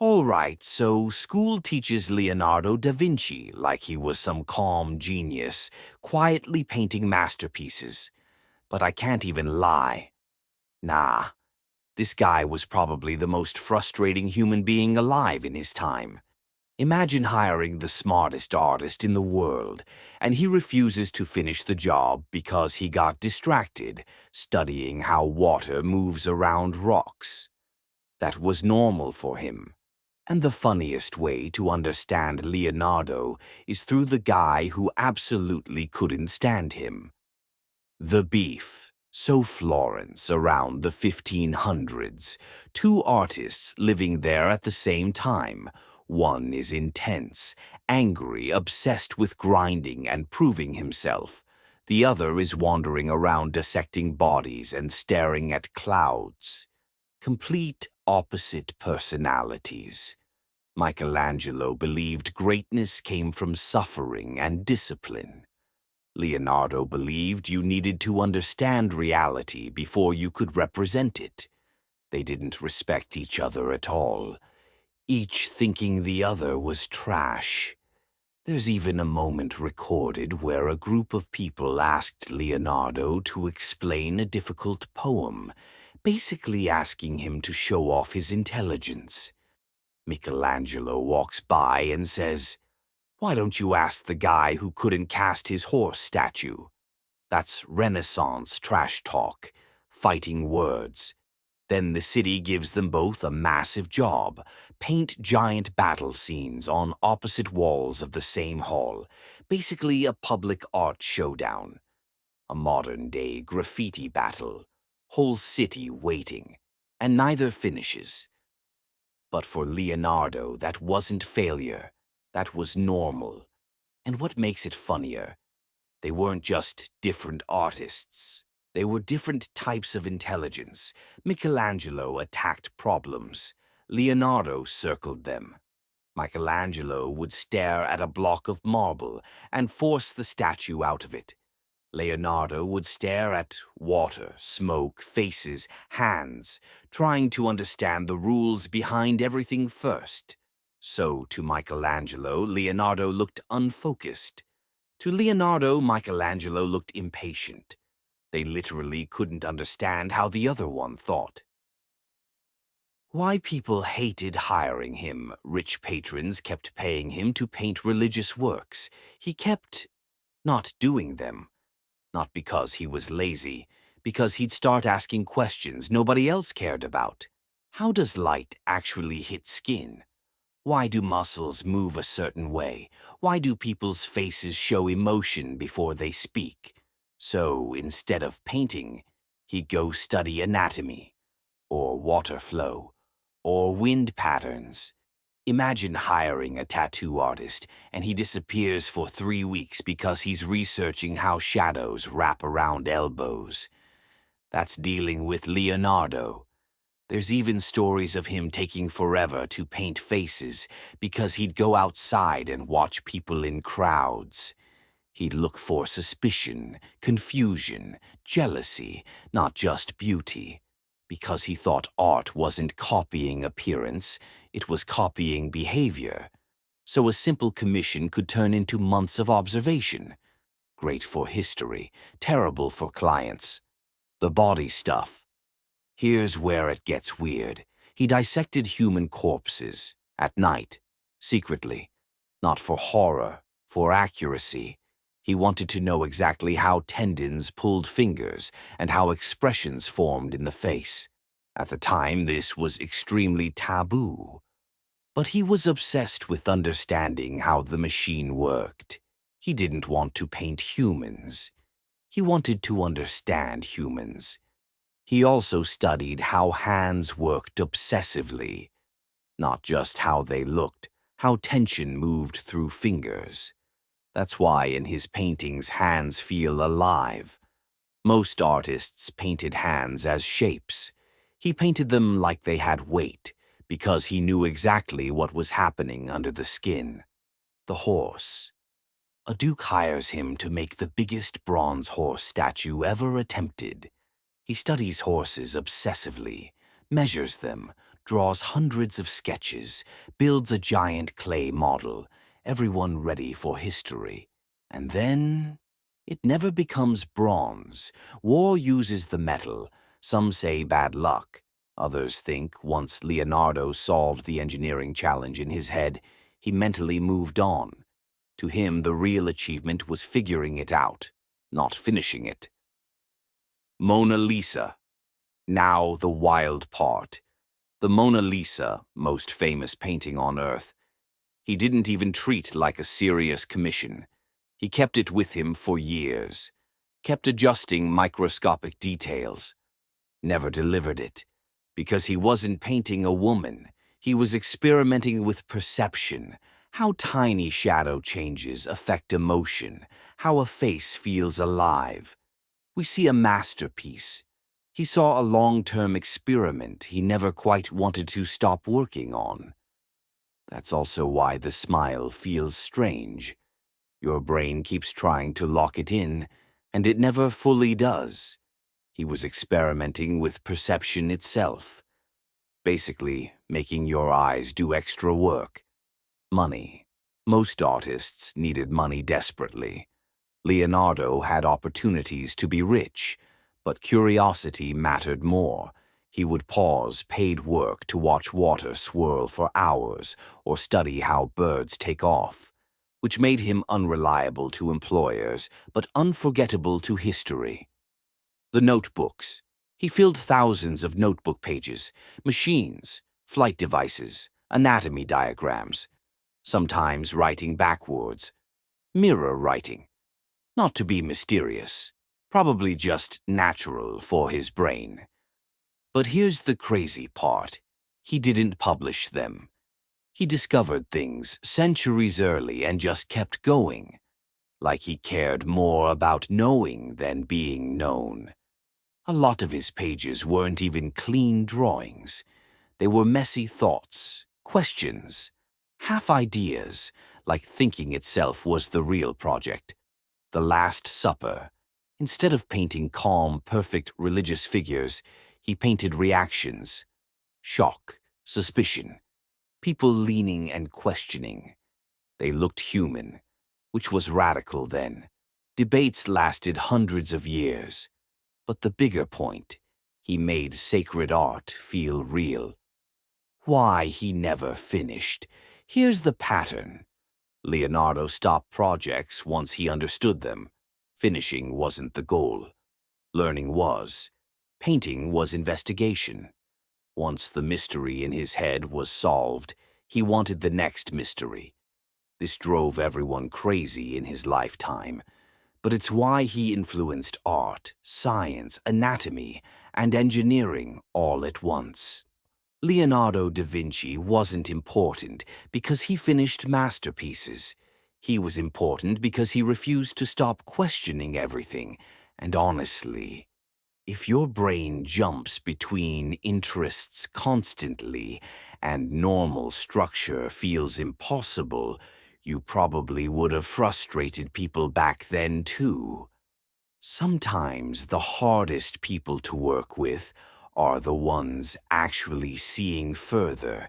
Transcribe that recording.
All right, so school teaches Leonardo da Vinci like he was some calm genius, quietly painting masterpieces. But I can't even lie. Nah, this guy was probably the most frustrating human being alive in his time. Imagine hiring the smartest artist in the world, and he refuses to finish the job because he got distracted studying how water moves around rocks. That was normal for him. And the funniest way to understand Leonardo is through the guy who absolutely couldn't stand him. The beef. So Florence, around the 1500s, two artists living there at the same time. One is intense, angry, obsessed with grinding and proving himself. The other is wandering around dissecting bodies and staring at clouds. Complete opposite personalities. Michelangelo believed greatness came from suffering and discipline. Leonardo believed you needed to understand reality before you could represent it. They didn't respect each other at all, each thinking the other was trash. There's even a moment recorded where a group of people asked Leonardo to explain a difficult poem, basically asking him to show off his intelligence. Michelangelo walks by and says, "Why don't you ask the guy who couldn't cast his horse statue?" That's Renaissance trash talk, fighting words. Then the city gives them both a massive job: paint giant battle scenes on opposite walls of the same hall, basically a public art showdown. A modern-day graffiti battle, whole city waiting, and neither finishes. But for Leonardo, that wasn't failure. That was normal. And what makes it funnier, they weren't just different artists. They were different types of intelligence. Michelangelo attacked problems. Leonardo circled them. Michelangelo would stare at a block of marble and force the statue out of it. Leonardo would stare at water, smoke, faces, hands, trying to understand the rules behind everything first. So, to Michelangelo, Leonardo looked unfocused. To Leonardo, Michelangelo looked impatient. They literally couldn't understand how the other one thought. Why people hated hiring him. Rich patrons kept paying him to paint religious works. He kept not doing them. Not because he was lazy, because he'd start asking questions nobody else cared about. How does light actually hit skin? Why do muscles move a certain way? Why do people's faces show emotion before they speak? So, instead of painting, he'd go study anatomy, or water flow, or wind patterns. Imagine hiring a tattoo artist and he disappears for 3 weeks because he's researching how shadows wrap around elbows. That's dealing with Leonardo. There's even stories of him taking forever to paint faces because he'd go outside and watch people in crowds. He'd look for suspicion, confusion, jealousy, not just beauty. Because he thought art wasn't copying appearance, it was copying behavior. So a simple commission could turn into months of observation. Great for history, terrible for clients. The body stuff. Here's where it gets weird. He dissected human corpses, at night, secretly. Not for horror, for accuracy. He wanted to know exactly how tendons pulled fingers and how expressions formed in the face. At the time, this was extremely taboo. But he was obsessed with understanding how the machine worked. He didn't want to paint humans. He wanted to understand humans. He also studied how hands worked obsessively. Not just how they looked, how tension moved through fingers. That's why in his paintings hands feel alive. Most artists painted hands as shapes. He painted them like they had weight, because he knew exactly what was happening under the skin. The horse. A duke hires him to make the biggest bronze horse statue ever attempted. He studies horses obsessively, measures them, draws hundreds of sketches, builds a giant clay model, everyone ready for history. And then it never becomes bronze. War uses the metal. Some say bad luck. Others think once Leonardo solved the engineering challenge in his head, he mentally moved on. To him, the real achievement was figuring it out, not finishing it. Mona Lisa. Now the wild part. The Mona Lisa, most famous painting on Earth, he didn't even treat like a serious commission. He kept it with him for years, kept adjusting microscopic details, never delivered it, because he wasn't painting a woman. He was experimenting with perception, how tiny shadow changes affect emotion, how a face feels alive. We see a masterpiece. He saw a long-term experiment he never quite wanted to stop working on. That's also why the smile feels strange. Your brain keeps trying to lock it in, and it never fully does. He was experimenting with perception itself, basically making your eyes do extra work. Money. Most artists needed money desperately. Leonardo had opportunities to be rich, but curiosity mattered more. He would pause paid work to watch water swirl for hours or study how birds take off, which made him unreliable to employers but unforgettable to history. The notebooks. He filled thousands of notebook pages, machines, flight devices, anatomy diagrams, sometimes writing backwards, mirror writing. Not to be mysterious, probably just natural for his brain. But here's the crazy part. He didn't publish them. He discovered things centuries early and just kept going, like he cared more about knowing than being known. A lot of his pages weren't even clean drawings. They were messy thoughts, questions, half ideas, like thinking itself was the real project. The Last Supper. Instead of painting calm, perfect religious figures, he painted reactions. Shock, suspicion, people leaning and questioning. They looked human, which was radical then. Debates lasted hundreds of years. But the bigger point, he made sacred art feel real. Why he never finished. Here's the pattern. Leonardo stopped projects once he understood them. Finishing wasn't the goal. Learning was. Painting was investigation. Once the mystery in his head was solved, he wanted the next mystery. This drove everyone crazy in his lifetime. But it's why he influenced art, science, anatomy, and engineering all at once. Leonardo da Vinci wasn't important because he finished masterpieces. He was important because he refused to stop questioning everything. And honestly, if your brain jumps between interests constantly and normal structure feels impossible, you probably would have frustrated people back then too. Sometimes the hardest people to work with are the ones actually seeing further,